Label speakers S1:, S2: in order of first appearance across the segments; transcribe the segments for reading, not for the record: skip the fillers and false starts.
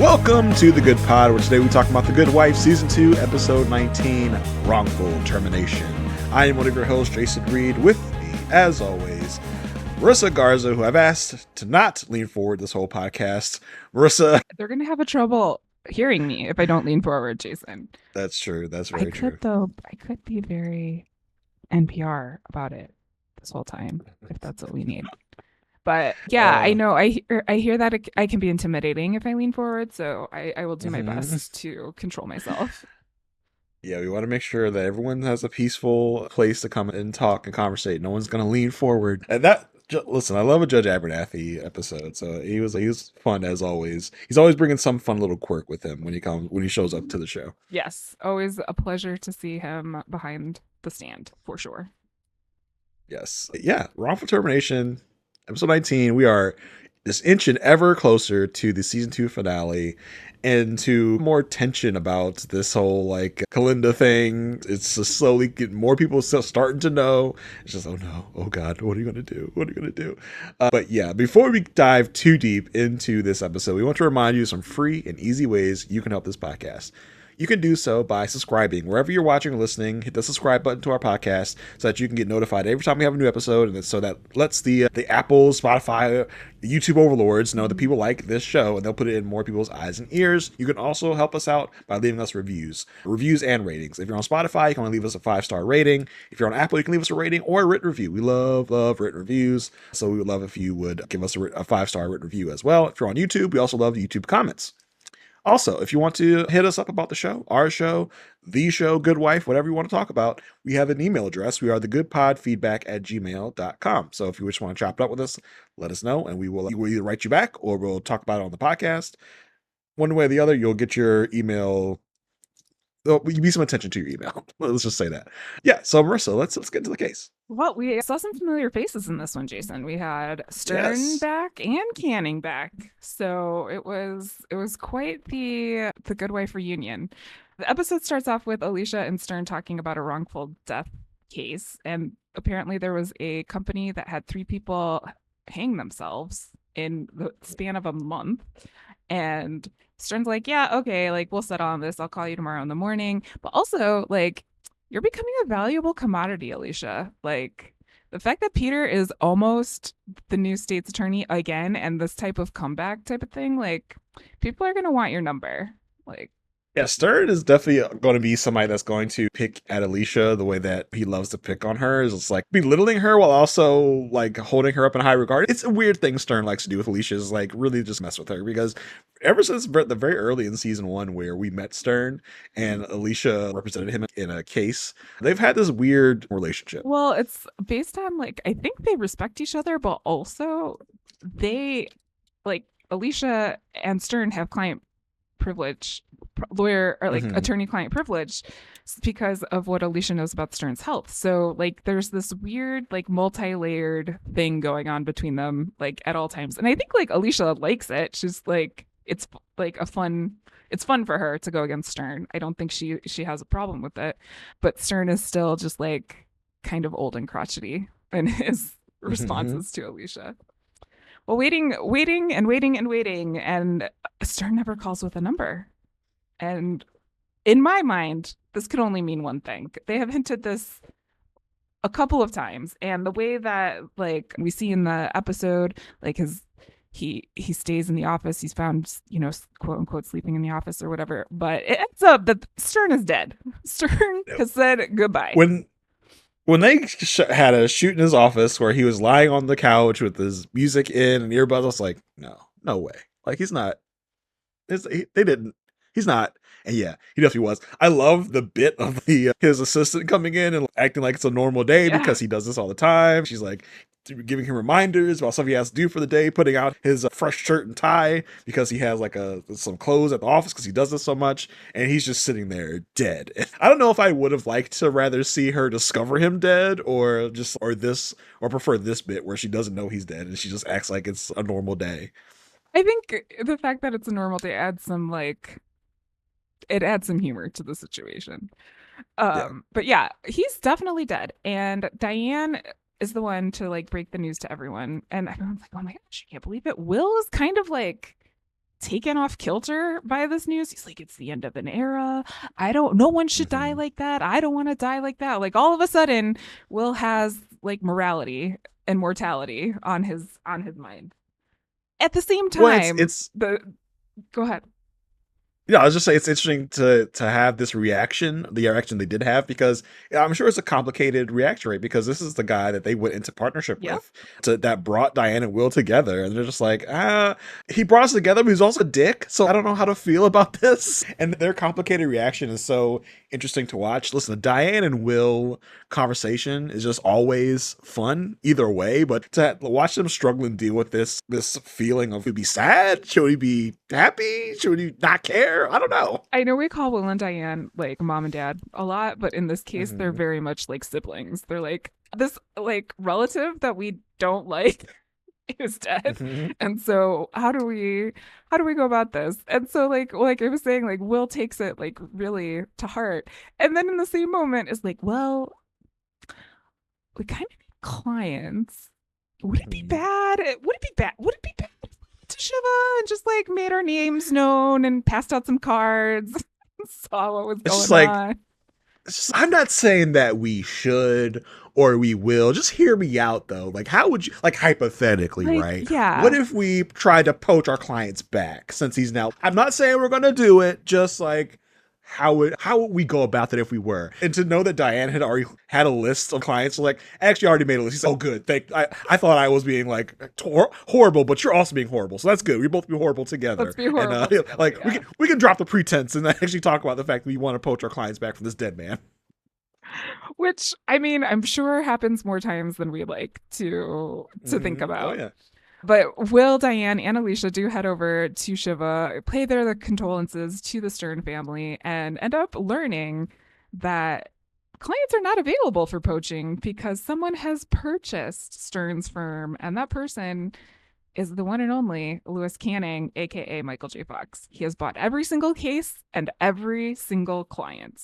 S1: Welcome to The Good Pod, where today we talk about The Good Wife, Season 2, Episode 19, Wrongful Termination. I am one of your hosts, Jason Reed. With me, as always, Marissa Garza, who I've asked to not lean forward this whole podcast. Marissa.
S2: They're going to have a trouble hearing me if I don't lean forward, Jason.
S1: That's true. That's very true.
S2: I could be very NPR about it this whole time, if that's what we need. But yeah, I know. I hear that I can be intimidating if I lean forward, so I will do my best to control myself.
S1: Yeah, we want to make sure that everyone has a peaceful place to come and talk and conversate. No one's going to lean forward. And listen, I love a Judge Abernathy episode, so he was fun as always. He's always bringing some fun little quirk with him when he shows up to the show.
S2: Yes, always a pleasure to see him behind the stand, for sure.
S1: Yes. Yeah, Wrongful Termination, Episode 19, we are just inching ever closer to the Season 2 finale and to more tension about this whole, Kalinda thing. It's just slowly getting more people starting to know. It's just, oh no, oh God, what are you going to do? What are you going to do? But yeah, before we dive too deep into this episode, we want to remind you of some free and easy ways you can help this podcast. You can do so by subscribing. Wherever you're watching or listening, hit the subscribe button to our podcast so that you can get notified every time we have a new episode, and so that lets the Apple, Spotify, the YouTube overlords know that people like this show, and they'll put it in more people's eyes and ears. You can also help us out by leaving us reviews and ratings. If you're on Spotify, you can only leave us a 5-star rating. If you're on Apple, you can leave us a rating or a written review. We love written reviews, so we would love if you would give us a 5-star written review as well. If you're on YouTube, we also love YouTube comments. Also, if you want to hit us up about the show, our show, the show, Good Wife, whatever you want to talk about, we have an email address. We are thegoodpodfeedback@gmail.com. So if you just want to chop it up with us, let us know, and we will either write you back or we'll talk about it on the podcast. One way or the other, you'll get your email. There'll be some attention to your email. Let's just say that. Yeah. So Marissa, let's get into the case.
S2: Well, we saw some familiar faces in this one, Jason. We had Stern back and Canning back, so it was quite the Good Wife reunion. The episode starts off with Alicia and Stern talking about a wrongful death case, and apparently there was a company that had 3 people hang themselves in the span of a month, and Stern's like, yeah, okay, we'll settle on this. I'll call you tomorrow in the morning. But also, you're becoming a valuable commodity, Alicia. The fact that Peter is almost the new state's attorney again, and this type of comeback type of thing, people are going to want your number.
S1: Yeah, Stern is definitely going to be somebody that's going to pick at Alicia the way that he loves to pick on her. It's belittling her while also holding her up in high regard. It's a weird thing Stern likes to do with Alicia, is really just mess with her, because ever since the very early in season 1 where we met Stern and Alicia represented him in a case, they've had this weird relationship.
S2: Well, it's based on I think they respect each other, but also they Alicia and Stern have client privilege, lawyer or attorney-client privilege, because of what Alicia knows about Stern's health. So there's this weird multi-layered thing going on between them at all times, and I think Alicia likes it. She's it's it's fun for her to go against Stern. I don't think she has a problem with it, but Stern is still just kind of old and crotchety in his responses to Alicia. Well, waiting, and Stern never calls with a number. And in my mind, this could only mean one thing. They have hinted this a couple of times, and the way that we see in the episode, he stays in the office. He's found, quote unquote, sleeping in the office or whatever. But it ends up that Stern is dead. Stern has said goodbye.
S1: When they had a shoot in his office where he was lying on the couch with his music in and earbuds, I was like, no way. He's not. They didn't. He's not. And yeah, he definitely was. I love the bit of his assistant coming in and acting like it's a normal day because he does this all the time. She's giving him reminders about stuff he has to do for the day, putting out his fresh shirt and tie because he has some clothes at the office because he does this so much, and he's just sitting there dead. I don't know if I would have liked to rather see her discover him dead or prefer this bit where she doesn't know he's dead and she just acts like it's a normal day.
S2: I think the fact that it's a normal day adds some humor to the situation. But yeah, he's definitely dead, and Diane is the one to break the news to everyone, and everyone's like, oh my gosh, I can't believe it. Will is kind of taken off kilter by this news. He's like, it's the end of an era. No one should die
S1: Hmm.
S2: like that. I don't want to die like that. Like all of a sudden, Will has like morality and mortality on his mind. At the same
S1: Well,
S2: time,
S1: it's
S2: the go ahead.
S1: yeah, I was just saying it's interesting to have this reaction, the reaction they did have, because yeah, I'm sure it's a complicated reaction rate because this is the guy that they went into partnership
S2: Yep.
S1: with that brought Diane and Will together, and they're just like, he brought us together, but he's also a dick, so I don't know how to feel about this. And their complicated reaction is so interesting to watch. Listen, the Diane and Will conversation is just always fun either way, but to watch them struggle and deal with this feeling of, should we be sad, should we be happy, should we not care, I don't know.
S2: I know we call Will and Diane like mom and dad a lot, but in this case, they're
S1: Hmm.
S2: very much like siblings. They're like this like relative that we don't like is dead.
S1: Hmm.
S2: And so how do we go about this? And so like I was saying, like Will takes it like really to heart. And then in the same moment is like, well, we kind of need clients. Would it be
S1: Hmm.
S2: bad? Would it be bad? Would it be bad to Shiva and just like made our names known and passed out some cards, saw what was
S1: It's just
S2: going
S1: like,
S2: on?
S1: I'm not saying that we should or we will. Just hear me out though. Like, how would you, like, hypothetically,
S2: Like,
S1: right? What
S2: yeah,
S1: if we tried to poach our clients back since he's now? I'm not saying we're gonna do it. Just like, how would we go about that if we were? And to know that Diane had already had a list of clients, like, I actually already made a list. He's like, oh, good. I thought I was being like horrible, but you're also being horrible, so that's good. We both be horrible together.
S2: let's be
S1: And
S2: horrible together.
S1: like
S2: Yeah.
S1: we can drop the pretense and actually talk about the fact that we want to poach our clients back from this dead man.
S2: Which I mean, I'm sure happens more times than we like to think
S1: Hmm. Oh
S2: about.
S1: yeah.
S2: But Will, Diane, and Alicia do head over to Shiva, pay their condolences to the Stern family, and end up learning that clients are not available for poaching because someone has purchased Stern's firm, and that person is the one and only Lewis Canning, aka Michael J. Fox. He has bought every single case and every single client.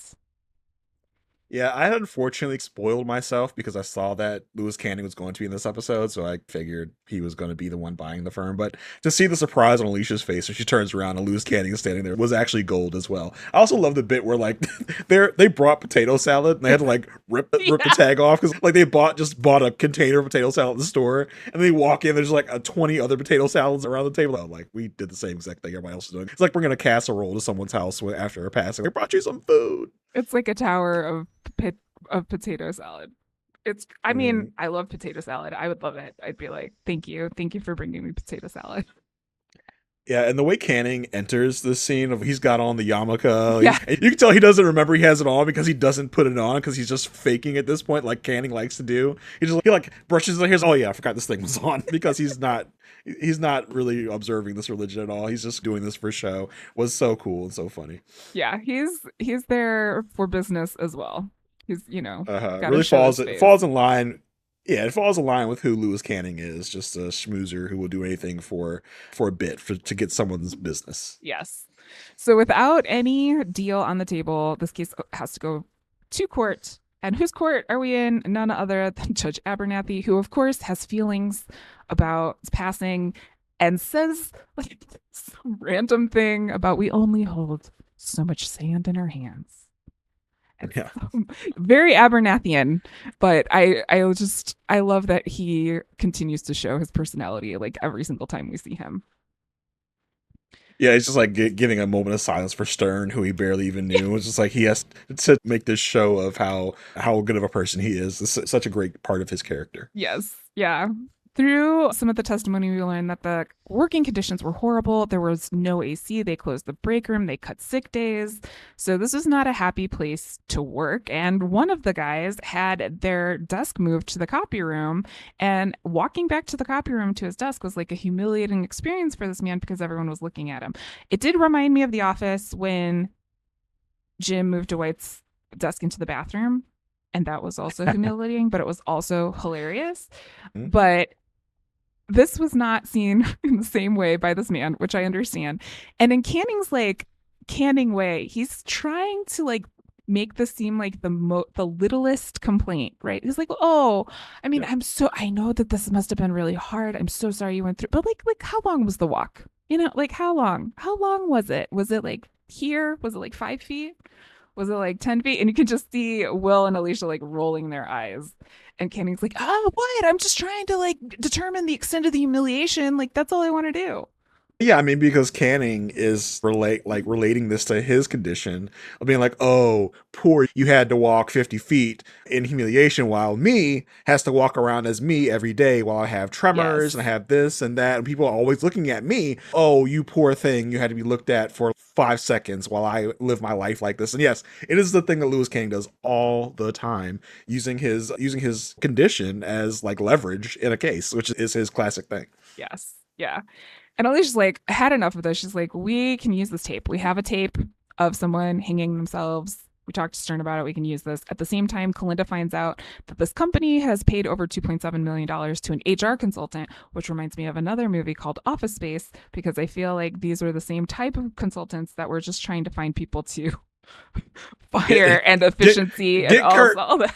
S1: Yeah, I had unfortunately spoiled myself because I saw that Lewis Canning was going to be in this episode, so I figured he was going to be the one buying the firm. But to see the surprise on Alicia's face when she turns around and Lewis Canning is standing there was actually gold as well. I also love the bit where like they brought potato salad and they had to like rip the
S2: Yeah.
S1: tag off because like they bought a container of potato salad at the store and they walk in, there's like 20 other potato salads around the table. Like we did the same exact thing everybody else is doing. It's like bringing a casserole to someone's house after her passing. We brought you some food.
S2: It's like a tower of of potato salad. It's I mean,
S1: Mm.
S2: I love potato salad. I would love it. I'd be like, "Thank you. Thank you for bringing me potato salad."
S1: Yeah, and the way Canning enters the scene of he's got on the yarmulke,
S2: Yeah.
S1: and you can tell he doesn't remember he has it on because he doesn't put it on because he's just faking at this point, like Canning likes to do. He like brushes his ears. Oh yeah, I forgot this thing was on because he's not really observing this religion at all. He's just doing this for show. Was so cool and so funny.
S2: Yeah, he's there for business as well. He's, you know, got to
S1: Really
S2: show his face.
S1: falls in line. Yeah, it falls in line with who Lewis Canning is. Just a schmoozer who will do anything for a bit to get someone's business.
S2: Yes. So without any deal on the table, this case has to go to court. And whose court are we in? None other than Judge Abernathy, who of course has feelings about his passing and says like some random thing about we only hold so much sand in our hands. It's
S1: Yeah.
S2: very Abernathian, but I love that he continues to show his personality like every single time we see him.
S1: Yeah, he's just like giving a moment of silence for Stern, who he barely even knew. It's just like he has to make this show of how good of a person he is. It's such a great part of his character.
S2: Yes. Yeah. Through some of the testimony, we learned that the working conditions were horrible. There was no AC. They closed the break room. They cut sick days. So this was not a happy place to work. And one of the guys had their desk moved to the copy room. And walking back to the copy room to his desk was like a humiliating experience for this man because everyone was looking at him. It did remind me of The Office when Jim moved Dwight's desk into the bathroom. And that was also humiliating, but it was also hilarious.
S1: Mhm.
S2: But this was not seen in the same way by this man, which I understand. And in Canning's like Canning way, he's trying to like make this seem like the littlest complaint, right? He's like, "Oh, I mean,
S1: Yeah.
S2: I know that this must have been really hard. I'm so sorry you went through. But like how long was the walk? like how long? How long was it? Was it like here? Was it like 5 feet? Was it like 10 feet? And you can just see Will and Alicia like rolling their eyes. And Canning's like, oh, what? I'm just trying to like determine the extent of the humiliation. Like, that's all I want to do.
S1: Yeah, I mean, because Canning is relating this to his condition of being like, oh, poor, you had to walk 50 feet in humiliation, while me has to walk around as me every day while I have tremors and I
S2: Yes.
S1: have this and that. And people are always looking at me. Oh, you poor thing, you had to be looked at for 5 seconds while I live my life like this. And yes, it is the thing that Lewis Canning does all the time, using his condition as like leverage in a case, which is his classic thing.
S2: Yes. Yeah. And Alicia's like, I had enough of this. She's like, we can use this tape. We have a tape of someone hanging themselves. We talked to Stern about it. We can use this. At the same time, Kalinda finds out that this company has paid over $2.7 million to an HR consultant, which reminds me of another movie called Office Space, because I feel like these were the same type of consultants that were just trying to find people to fire
S1: Get
S2: and
S1: get
S2: efficiency and
S1: get Kurt
S2: all that.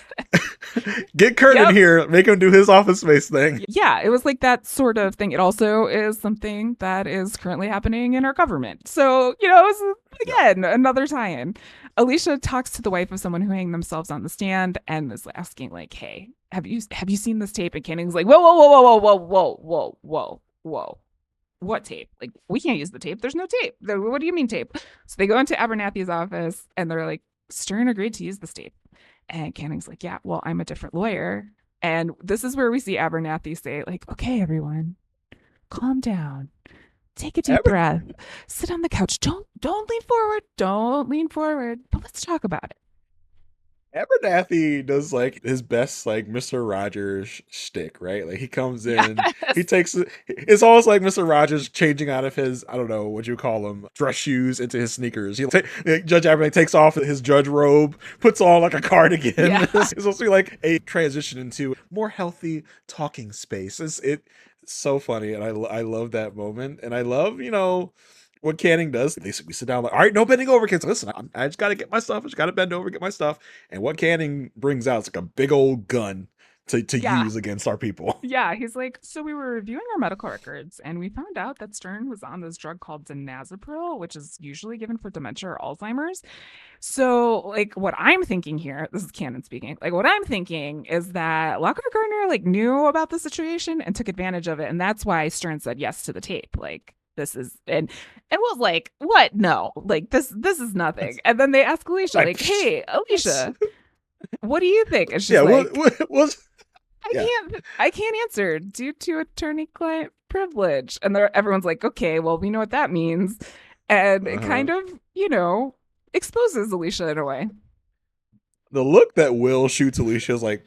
S1: get Kurt in
S2: Yep.
S1: here, make him do his Office Space thing.
S2: Yeah, it was like that sort of thing. It also is something that is currently happening in our government. So, it was,
S1: Yeah.
S2: again, another tie in. Alicia talks to the wife of someone who hanged themselves on the stand and is asking, like, hey, have you seen this tape? And Canning's like, whoa, whoa, whoa, whoa, whoa, whoa, whoa, whoa, whoa. What tape? Like, we can't use the tape. There's no tape. What do you mean tape? So they go into Abernathy's office and they're like, Stern agreed to use this tape. And Canning's like, yeah, well, I'm a different lawyer. And this is where we see Abernathy say, like, okay, everyone, calm down. Take a deep
S1: Aber-
S2: breath. Sit on the couch. Don't lean forward. Don't lean forward. But let's talk about it.
S1: Abernathy does like his best like Mr. Rogers shtick, right? Like he comes in, he
S2: Yes.
S1: takes it's almost like Mr. Rogers changing out of his, I don't know what you call them, dress shoes into his sneakers. Judge Abernathy takes off his judge robe, puts on like a cardigan.
S2: Yeah.
S1: It's supposed to be like a transition into more healthy talking space. It's so funny, and I love that moment, and I love what Canning does. We sit down like, all right, no bending over, kids. Listen, I just got to get my stuff. I just got to bend over, get my stuff. And what Canning brings out is like a big old gun to
S2: Yeah.
S1: use against our people.
S2: Yeah. He's like, so we were reviewing our medical records and we found out that Stern was on this drug called dinazepril, which is usually given for dementia or Alzheimer's. So, like, what I'm thinking here, this is Cannon speaking, like, what I'm thinking is that Lockhart Gardner, like, knew about the situation and took advantage of it. And that's why Stern said yes to the tape. Like, this is, and was like, what? No, like, this is nothing. And then they ask Alicia, like, hey, Alicia, what do you think? And she's
S1: Yeah,
S2: like,
S1: yeah.
S2: I can't answer due to attorney-client privilege. And everyone's like, okay, well, we know what that means. And it
S1: Uh-huh.
S2: kind of, exposes Alicia in a way.
S1: The look that Will shoots Alicia is like,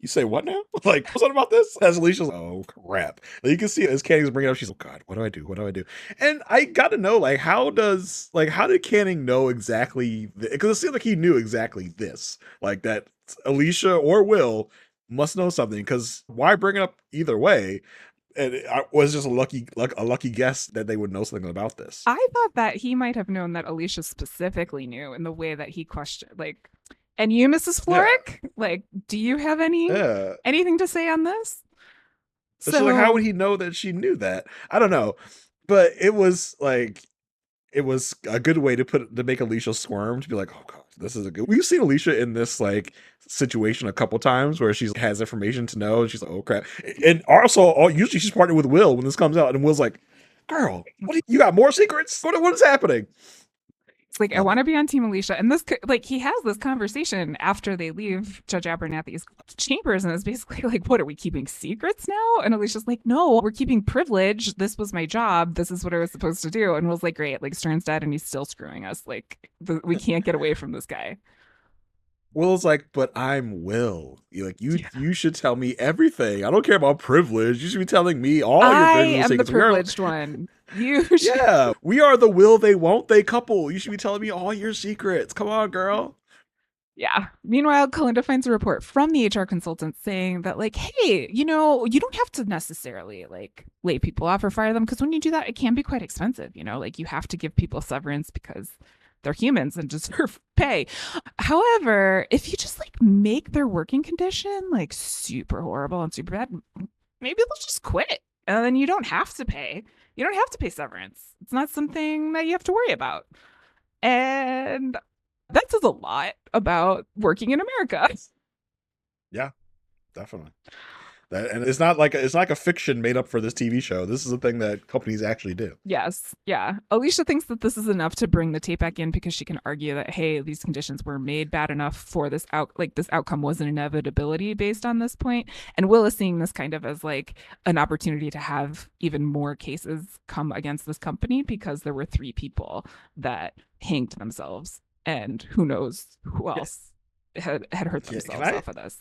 S1: you say what now? Like, what's that about this? As Alicia's like, oh crap. Like, you can see as Canning's bringing it up, she's like, God, what do I do? What do I do? And I got to know, like, how did Canning know exactly? Because it seemed like he knew exactly this, like that Alicia or Will must know something. Because why bring it up either way? And it was just a lucky guess that they would know something about this.
S2: I thought that he might have known that Alicia specifically knew in the way that he questioned, like, and you, Mrs.
S1: Yeah,
S2: Florrick, like, do you have
S1: yeah.
S2: anything to say on this?
S1: So like, how
S2: So
S1: would he know that she knew that? I don't know, but it was like it was a good way to make Alicia squirm, to be like, oh god, this is a good. We've seen Alicia in this like situation a couple times where she has information to know, and she's like, oh crap. And also, usually she's partnered with Will when this comes out, and Will's like, girl, you got more secrets? What is happening?
S2: it's like, I
S1: Love
S2: want
S1: it.
S2: to be on Team Alicia. And this, like, he has this conversation after they leave Judge Abernathy's chambers. And it's basically like, what, are we keeping secrets now? And Alicia's like, no, we're keeping privilege. This was my job. This is what I was supposed to do. And Will's like, great. Like, Stern's dead and he's still screwing us. Like, we can't get away from this guy.
S1: Will's like, but I'm Will. You like you
S2: Yeah.
S1: you should tell me everything. I don't care about privilege. You should be telling me all your
S2: I
S1: dirty little
S2: am the
S1: secrets. We are
S2: privileged one. You should.
S1: Yeah, we are the will they won't they couple. You should be telling me all your secrets. Come on, girl.
S2: Yeah. Meanwhile, Kalinda finds a report from the HR consultant saying that, like, hey, you don't have to necessarily like lay people off or fire them, because when you do that, it can be quite expensive. Like you have to give people severance because they're humans and deserve pay. However, if you just like make their working condition like super horrible and super bad, maybe they'll just quit. And then you don't have to pay. You don't have to pay severance. It's not something that you have to worry about. And that says a lot about working in America.
S1: Yeah, definitely. And it's not like a fiction made up for this TV show. This is a thing that companies actually do.
S2: Yes. Yeah. Alicia thinks that this is enough to bring the tape back in because she can argue that, hey, these conditions were made bad enough for this this outcome was an inevitability based on this point. And Will is seeing this kind of as like an opportunity to have even more cases come against this company because there were 3 people that hanged themselves, and who knows who else had hurt themselves off of this.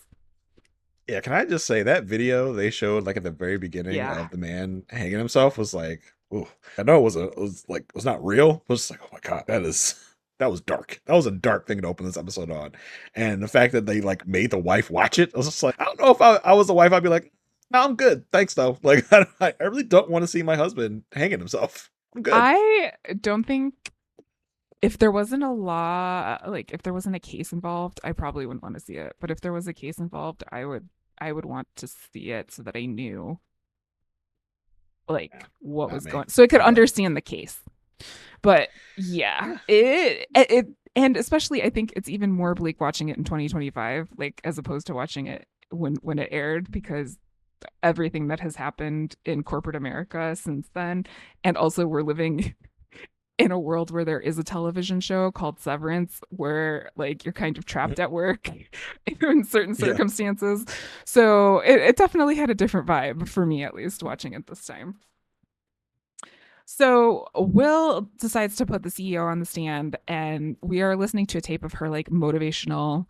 S1: Yeah, can I just say that video they showed like at the very beginning of the man hanging himself was like, ooh, I know it was not real. It was just like, oh my god, that was dark. That was a dark thing to open this episode on. And the fact that they like made the wife watch it, I was just like, I don't know if I was the wife, I'd be like, no, I'm good. Thanks though. Like I really don't want to see my husband hanging himself. I'm good.
S2: I don't think if there wasn't a law, like if there wasn't a case involved, I probably wouldn't want to see it. But if there was a case involved, I would want to see it so that I knew like what was going, so I could understand the case. But yeah, it and especially I think it's even more bleak watching it in 2025, like as opposed to watching it when it aired, because everything that has happened in corporate America since then, and also we're living in a world where there is a television show called Severance where like you're kind of trapped at work in certain circumstances. So it definitely had a different vibe for me, at least watching it this time. So Will decides to put the CEO on the stand, and we are listening to a tape of her like motivational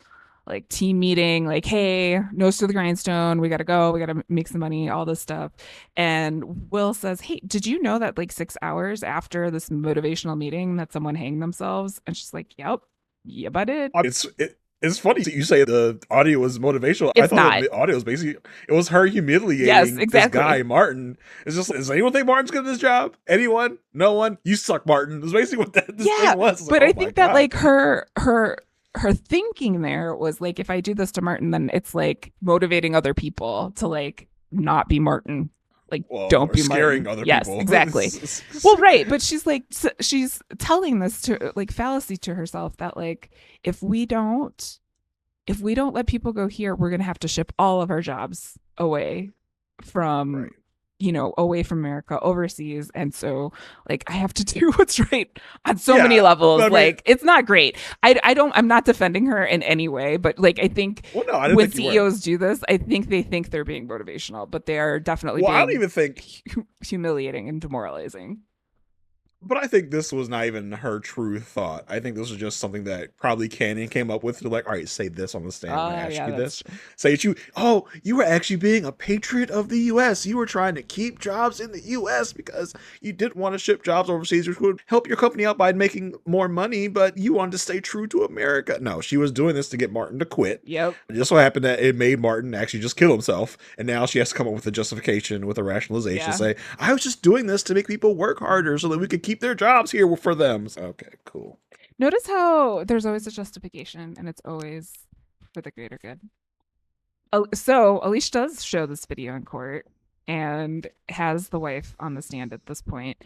S2: like team meeting, like, hey, nose to the grindstone, we gotta go, we gotta make some money, all this stuff. And Will says, hey, did you know that like 6 hours after this motivational meeting that someone hanged themselves? And she's like, yep, I did.
S1: It's funny you say the audio was motivational.
S2: It's
S1: I thought
S2: not.
S1: the audio was basically, it was her humiliating this guy, Martin. It's just, does anyone think Martin's good at this job? Anyone? No one? You suck, Martin. That's basically what this thing was.
S2: But I think that like her thinking there was like, if I do this to Martin, then it's like motivating other people to like not be Martin. Like, don't be
S1: scaring
S2: Martin.
S1: Other
S2: yes,
S1: people.
S2: Exactly. Well, right. But she's like, she's telling this to like fallacy to herself that like, if we don't let people go here, we're going to have to ship all of our jobs away from, away from America, overseas. And so like, I have to do what's right on so many levels. Like, it's not great. I'm not defending her in any way, but like, I think when CEOs do this, I think they think they're being motivational, but they are definitely being
S1: I don't even think
S2: humiliating and demoralizing.
S1: But I think this was not even her true thought. I think this was just something that probably Canyon came up with. To like, all right, say this on the stand when I ask you this. True. Say you were actually being a patriot of the U.S. You were trying to keep jobs in the U.S. because you didn't want to ship jobs overseas, which would help your company out by making more money, but you wanted to stay true to America. No, she was doing this to get Martin to quit.
S2: Yep.
S1: It just so happened that it made Martin actually just kill himself, and now she has to come up with a justification, with a rationalization, say, I was just doing this to make people work harder so that we could keep their jobs here for them. So, okay, cool.
S2: Notice how there's always a justification, and it's always for the greater good. So Alicia does show this video in court and has the wife on the stand at this point,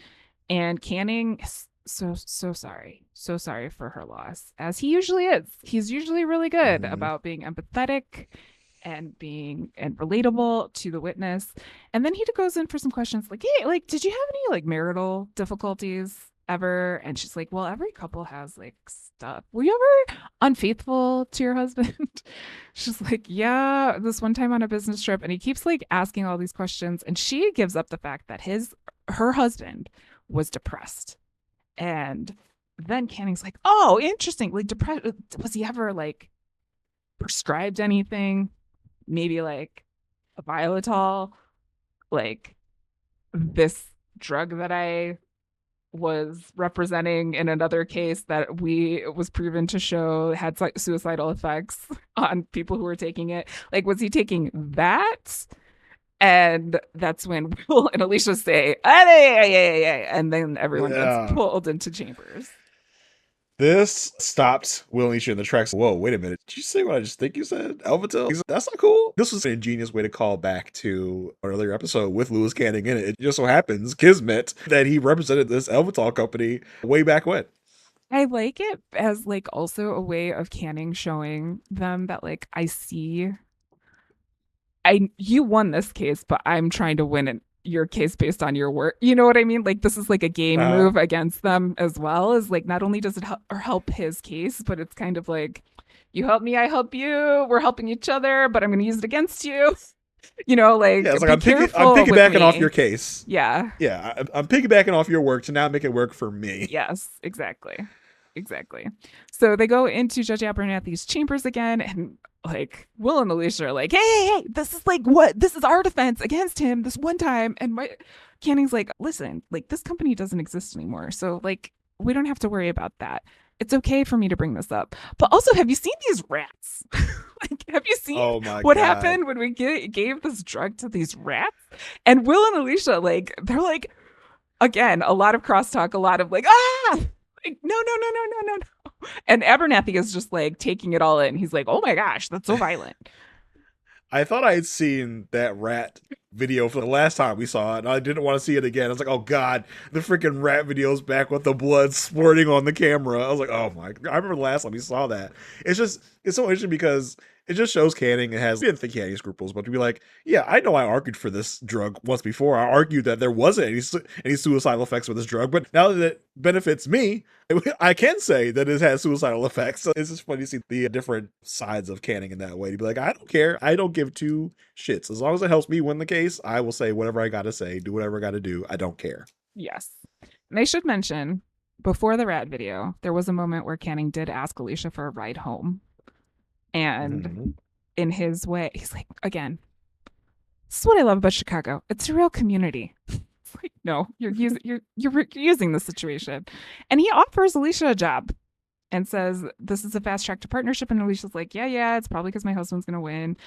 S2: and Canning so sorry for her loss, as he usually is. He's usually really good about being empathetic and being relatable to the witness. And then he goes in for some questions like, hey, like, did you have any like marital difficulties ever? And she's like, well, every couple has like stuff. Were you ever unfaithful to your husband? She's like, yeah, this one time on a business trip. And he keeps like asking all these questions, and she gives up the fact that her husband was depressed. And then Canning's like, oh, interesting, like depressed. Was he ever like prescribed anything? Maybe like a Violitol, like this drug that I was representing in another case that was proven to show had suicidal effects on people who were taking it. Like, was he taking that? And that's when Will and Alicia say, and then everyone gets pulled into chambers.
S1: This stopped Will and Alicia in the tracks. Whoa, wait a minute. Did you say what I just think you said? Elvatil? That's not cool. This was an ingenious way to call back to an earlier episode with Lewis Canning in it. It just so happens, Kismet, that he represented this Elvatil company way back when.
S2: I like it as like also a way of Canning showing them that like I see you won this case, but I'm trying to win your case based on your work. You know what I mean? Like this is like a game
S1: Uh,
S2: move against them as well. Is like not only does it help his case, but it's kind of like you help me, I help you. We're helping each other, but I'm going to use it against you. You know, like
S1: yeah, it's like
S2: be
S1: I'm
S2: careful with
S1: piggybacking off your
S2: me.
S1: case.
S2: Yeah.
S1: Yeah, I'm piggybacking off your work to now make it work for me.
S2: Yes, exactly. Exactly. So they go into Judge Abernathy's chambers again, and like Will and Alicia are like, hey, this is like what? This is our defense against him this one time. And my Canning's like, listen, like this company doesn't exist anymore. So like we don't have to worry about that. It's okay for me to bring this up. But also, have you seen these rats? Like, have you seen
S1: Oh my
S2: what
S1: god.
S2: happened when we gave this drug to these rats? And Will and Alicia, like, they're like, again, a lot of crosstalk, a lot of like, like, no, no, no, no, no, no, no. And Abernathy is just like taking it all in. He's like, oh my gosh, that's so violent.
S1: I thought I had seen that rat video for the last time we saw it, and I didn't want to see it again. I was like, oh god, the freaking rat video's back with the blood squirting on the camera. I was like, oh my, I remember the last time we saw that. It's so interesting because it just shows Canning it has, I didn't think he had any scruples, but to be like, yeah, I know I argued for this drug once before. I argued that there wasn't any suicidal effects with this drug, but now that it benefits me, I can say that it has suicidal effects. So it's just funny to see the different sides of Canning in that way. To be like, I don't care. I don't give two shits. As long as it helps me win the case, I will say whatever I got to say, do whatever I got to do. I don't care.
S2: Yes. And I should mention, before the rat video, there was a moment where Canning did ask Alicia for a ride home. And
S1: Mm-hmm.
S2: in his way, he's like, again, this is what I love about Chicago. It's a real community. It's like, no, you're using the situation. And he offers Alicia a job and says, this is a fast track to partnership. And Alicia's like, yeah, it's probably because my husband's gonna win,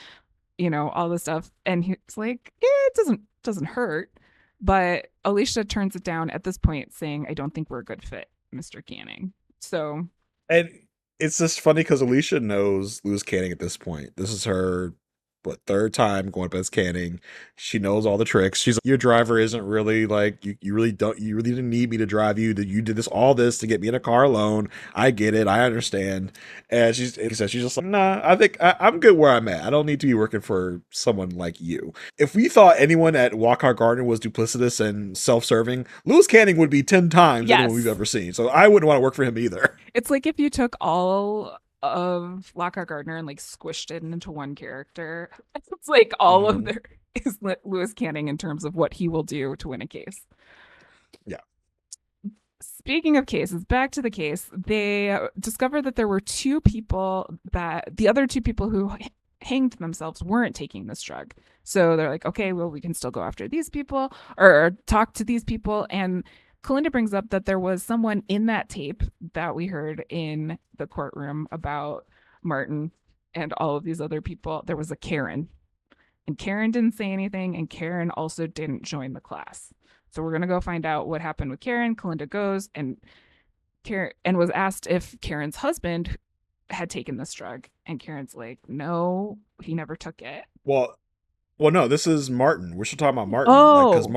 S2: you know, all this stuff. And he's like, it doesn't hurt. But Alicia turns it down at this point, saying, I don't think we're a good fit, Mr. Canning. So
S1: And it's just funny because Alicia knows Lewis Canning at this point. This is her third time going up as Canning. She knows all the tricks. She's like, your driver isn't really like you really didn't need me to drive you. That you did all this to get me in a car loan. I get it. I understand. And she's just like, nah, I think I'm good where I'm at. I don't need to be working for someone like you. If we thought anyone at Walcott Gardner was duplicitous and self-serving, Lewis Canning would be 10 times anyone we've
S2: yes,
S1: ever seen. So I wouldn't want to work for him either.
S2: it's like if you took all of Lockhart Gardner and like squished it into one character. It's like all of
S1: Mm-hmm.
S2: there is Lewis Canning in terms of what he will do to win a case.
S1: Yeah.
S2: Speaking of cases, back to the case, they discovered that there were two people that the other two people who hanged themselves weren't taking this drug. So they're like, okay, well, we can still go after these people or talk to these people. And Kalinda brings up that there was someone in that tape that we heard in the courtroom about Martin and all of these other people. There was a Karen, and Karen didn't say anything, and Karen also didn't join the class. So we're gonna go find out what happened with Karen. Kalinda goes and Karen and was asked if Karen's husband had taken this drug, and Karen's like, no, he never took it.
S1: Well, no, this is Martin. We're still talking about Martin, like because
S2: Oh,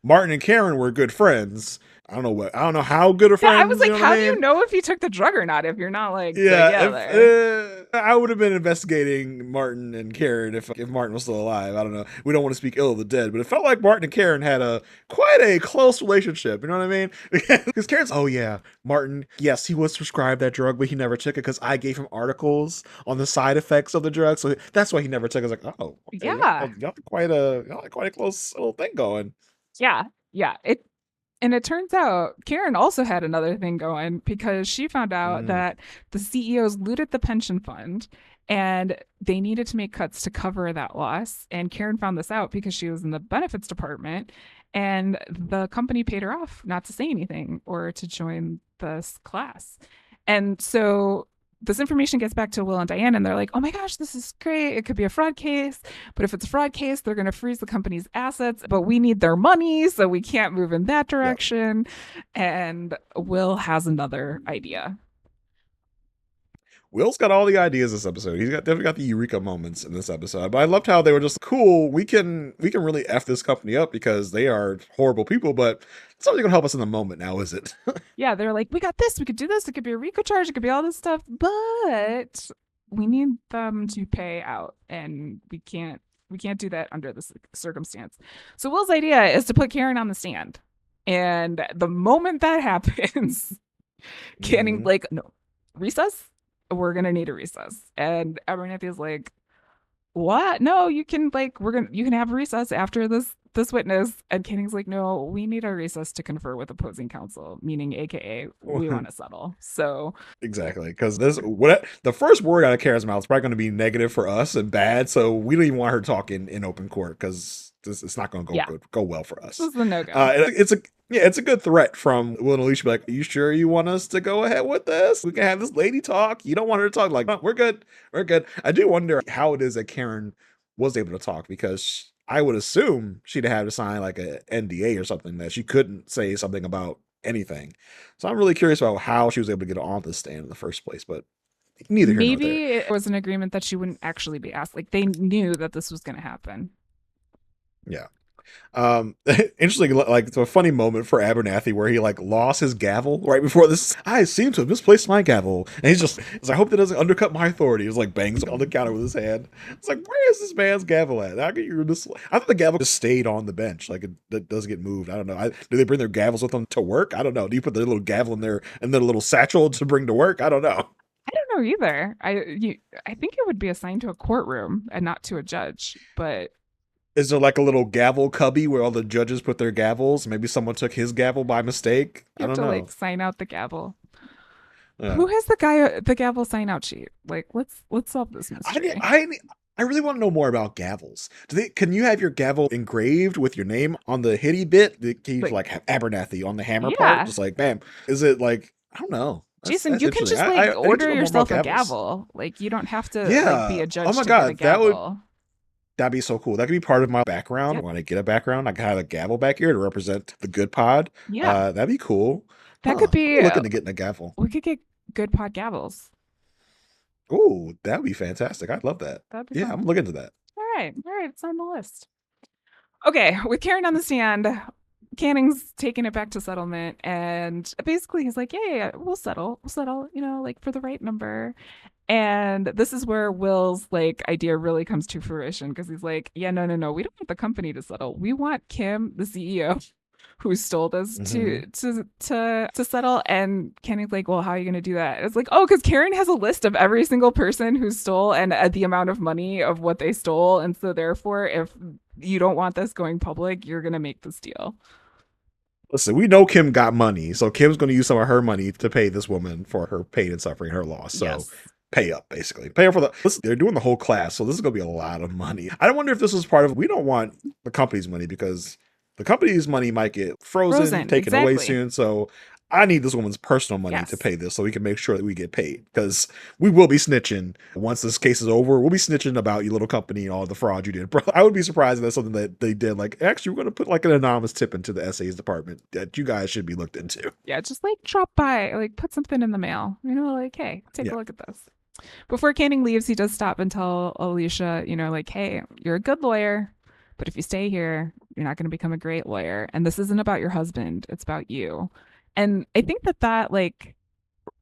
S1: Martin and Karen were good friends. I don't know how good of
S2: yeah. I was
S1: friends. You
S2: like,
S1: know what
S2: how
S1: I
S2: do you
S1: mean?
S2: know if he took the drug or not if you're not like
S1: Yeah,
S2: together?
S1: I would have been investigating Martin and Karen if Martin was still alive. I don't know. We don't want to speak ill of the dead, but it felt like Martin and Karen had a quite a close relationship. You know what I mean? Because Karen's, oh yeah, Martin, yes, he was prescribed that drug, but he never took it because I gave him articles on the side effects of the drug, so that's why he never took it. I was like, oh, okay,
S2: Yeah,
S1: y'all have quite a close little thing going.
S2: yeah, yeah. It turns out Karen also had another thing going because she found out
S1: Mm.
S2: that the CEOs looted the pension fund and they needed to make cuts to cover that loss. And Karen found this out because she was in the benefits department and the company paid her off not to say anything or to join this class. And so this information gets back to Will and Diane, and they're like, oh my gosh, this is great. It could be a fraud case. But if it's a fraud case, they're going to freeze the company's assets, but we need their money, so we can't move in that
S1: Yep.
S2: direction. And Will has another idea.
S1: Will's got all the ideas this episode. He's got definitely got the eureka moments in this episode. But I loved how they were just cool. We can really f this company up because they are horrible people. But it's not really gonna help us in the moment now, is it?
S2: Yeah, they're like, we got this. We could do this. It could be a RICO charge. It could be all this stuff, but we need them to pay out, and we can't do that under this circumstance. So Will's idea is to put Karen on the stand, and the moment that happens, Canning like, no, recess. We're gonna need a recess, and Abernathy is like, what? No, you can you can have a recess after this witness. And Canning's like, no, we need a recess to confer with opposing counsel, meaning AKA we want to settle. So
S1: Exactly, because this what the first word out of Kara's mouth is probably going to be negative for us and bad. So we don't even want her talking in open court because it's not going to
S2: yeah,
S1: go well for
S2: this
S1: us.
S2: is the no-go.
S1: It's a good threat from Will and Alicia. Be like, are you sure you want us to go ahead with this? We can have this lady talk. You don't want her to talk. Like, no, we're good. We're good. I do wonder how it is that Karen was able to talk because I would assume she'd have to sign like a NDA or something that she couldn't say something about anything. So I'm really curious about how she was able to get on the stand in the first place. But neither here nor there.
S2: Maybe it was an agreement that she wouldn't actually be asked. Like they knew that this was going to happen.
S1: Yeah. Interesting, like it's a funny moment for Abernathy where he like lost his gavel right before this. I seem to have misplaced my gavel, and he's I hope that doesn't undercut my authority. He's like bangs on the counter with his hand. It's like, where is this man's gavel at? How can you I thought the gavel just stayed on the bench, like it doesn't get moved. I don't know. Do they bring their gavels with them to work? I don't know. Do you put their little gavel in their little satchel to bring to work? I don't know.
S2: I don't know either. I think it would be assigned to a courtroom and not to a judge, but
S1: Is there like a little gavel cubby where all the judges put their gavels? Maybe someone took his gavel by mistake.
S2: you
S1: I
S2: have
S1: don't
S2: to
S1: know.
S2: like sign out the gavel.
S1: Yeah.
S2: Who has the gavel sign out sheet? Like let's solve this mystery.
S1: I really want to know more about gavels. Can you have your gavel engraved with your name on the hitty bit? Can you like have Abernathy on the hammer part?
S2: Yeah.
S1: Just like bam. Is it like I don't know.
S2: Jason,
S1: That's
S2: you can
S1: interesting.
S2: just like
S1: I need to
S2: order
S1: know more
S2: yourself
S1: about
S2: a
S1: gavels.
S2: gavel. Like you don't have to like be
S1: Yeah.
S2: a judge
S1: Oh my
S2: to get a
S1: god,
S2: gavel.
S1: that'd be so cool. That could be part of my background.
S2: Yeah.
S1: When I get a background, I can have a gavel back here to represent the good pod.
S2: Yeah.
S1: That'd be cool.
S2: That could be
S1: I'm looking to getting a gavel.
S2: we could get good pod gavels.
S1: Oh, that'd be fantastic. I'd love that.
S2: That'd be
S1: Yeah,
S2: fun.
S1: I'm looking to that.
S2: All right. It's on the list. Okay, with Karen on the stand, Canning's taking it back to settlement, and basically he's like, yeah, we'll settle, like for the right number. And this is where Will's like idea really comes to fruition because he's like, yeah, no, we don't want the company to settle. We want Kim, the CEO, who stole this to settle. And Kenny's like, well, how are you going to do that? It's like, oh, because Karen has a list of every single person who stole and the amount of money of what they stole. And so therefore, if you don't want this going public, you're going to make this deal.
S1: Listen, we know Kim got money, so Kim's going to use some of her money to pay this woman for her pain and suffering, her loss. So
S2: Yes.
S1: pay up, basically. Pay up for they're doing the whole class, so this is going to be a lot of money. I wonder if this was part of, we don't want the company's money because the company's money might get frozen taken away
S2: exactly.
S1: soon. So I need this woman's personal money
S2: Yes.
S1: to pay this so we can make sure that we get paid because we will be snitching once this case is over. We'll be snitching about your little company and all the fraud you did. Bro, I would be surprised if that's something that they did. Like, actually, we're going to put like an anonymous tip into the essays department that you guys should be looked into.
S2: Yeah, just like drop by, like put something in the mail. Like, hey, take a look at this. Before Canning leaves, he does stop and tell Alicia, like, hey, you're a good lawyer, but if you stay here, you're not going to become a great lawyer. And this isn't about your husband, it's about you. And I think that like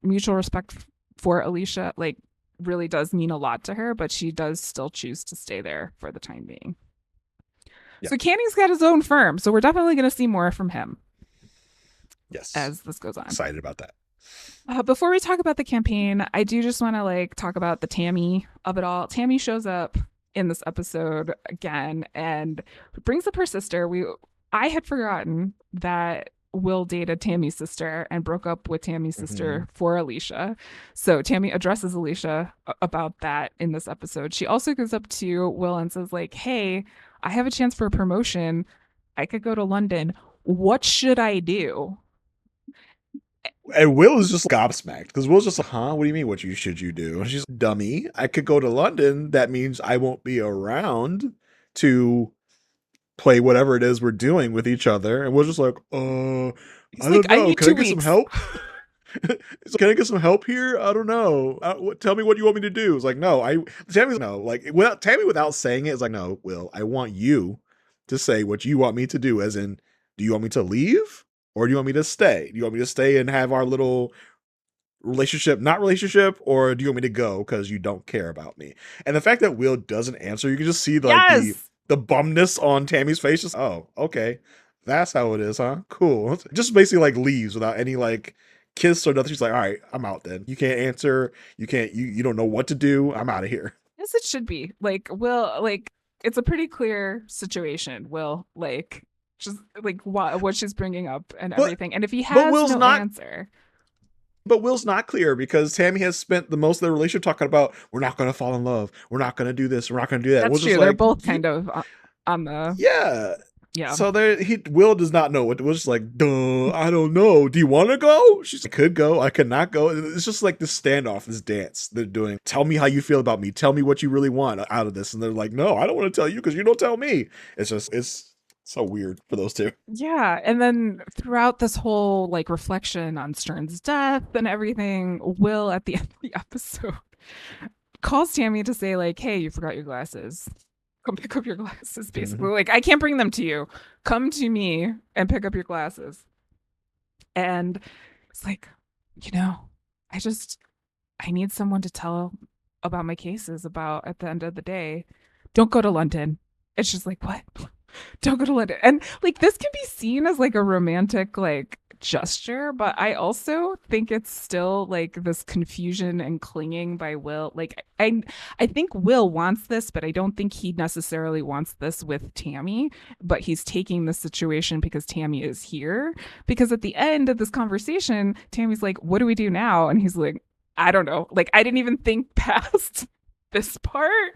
S2: mutual respect for Alicia, like really does mean a lot to her, but she does still choose to stay there for the time being. Yeah. So Canning's got his own firm, so we're definitely going to see more from him.
S1: Yes.
S2: As this goes on.
S1: Excited about that.
S2: Before we talk about the campaign, I do just want to like talk about the Tammy of it all. Tammy shows up in this episode again and brings up her sister. I had forgotten that Will dated Tammy's sister and broke up with Tammy's sister for Alicia. So Tammy addresses Alicia about that in this episode. She also goes up to Will and says like, hey, I have a chance for a promotion. I could go to London. What should I do?
S1: And Will is just gobsmacked because Will's just like, huh? What do you mean? What should you do? And she's dummy. I could go to London. That means I won't be around to play whatever it is we're doing with each other. And we're just like,
S2: He's
S1: I
S2: like,
S1: don't
S2: I
S1: know.
S2: need
S1: Can I
S2: two
S1: get some
S2: weeks.
S1: help? Can I get some help here? I don't know. Tell me what you want me to do. It's like, no, Tammy's no, like without Tammy without saying it, it's like, no, Will, I want you to say what you want me to do, as in, do you want me to leave or do you want me to stay? Do you want me to stay and have our little relationship, not relationship, or do you want me to go because you don't care about me? And the fact that Will doesn't answer, you can just see like
S2: Yes.
S1: the bumness on Tammy's face. Just, oh, okay, that's how it is, huh? Cool. Just basically like leaves without any like kiss or nothing. She's like, all right, I'm out then. You can't answer. You can't. You don't know what to do. I'm out of here.
S2: Yes, it should be. Like, Will, like, it's a pretty clear situation. Will, like, just like what she's bringing up and
S1: But
S2: everything. And if he
S1: but
S2: has
S1: Will's
S2: no
S1: not.
S2: answer,
S1: But Will's not clear because Tammy has spent the most of the relationship talking about we're not going to fall in love. We're not going to do this. We're not going to do that.
S2: that's
S1: Will's just
S2: true. They're
S1: like,
S2: both kind of on the,
S1: yeah.
S2: yeah.
S1: So Will does not know what. Will's just like, duh, I don't know. Do you want to go? She's like, I could go. I could not go. It's just like this standoff, this dance they're doing. Tell me how you feel about me. Tell me what you really want out of this. And they're like, no, I don't want to tell you because you don't tell me. It's so weird for those two.
S2: Yeah. And then throughout this whole like reflection on Stern's death and everything, Will at the end of the episode calls Tammy to say, like, hey, you forgot your glasses. Come pick up your glasses, basically.
S1: Mhm.
S2: Like, I can't bring them to you. Come to me and pick up your glasses. And it's like, you know, I need someone to tell about my cases about at the end of the day. Don't go to London. It's just like, what? Don't go to London. And like this can be seen as like a romantic like gesture, but I also think it's still like this confusion and clinging by Will. Like I think Will wants this, but I don't think he necessarily wants this with Tammy, but he's taking the situation because Tammy is here. Because at the end of this conversation, Tammy's like, "What do we do now?" And he's like, "I don't know. Like I didn't even think past this part."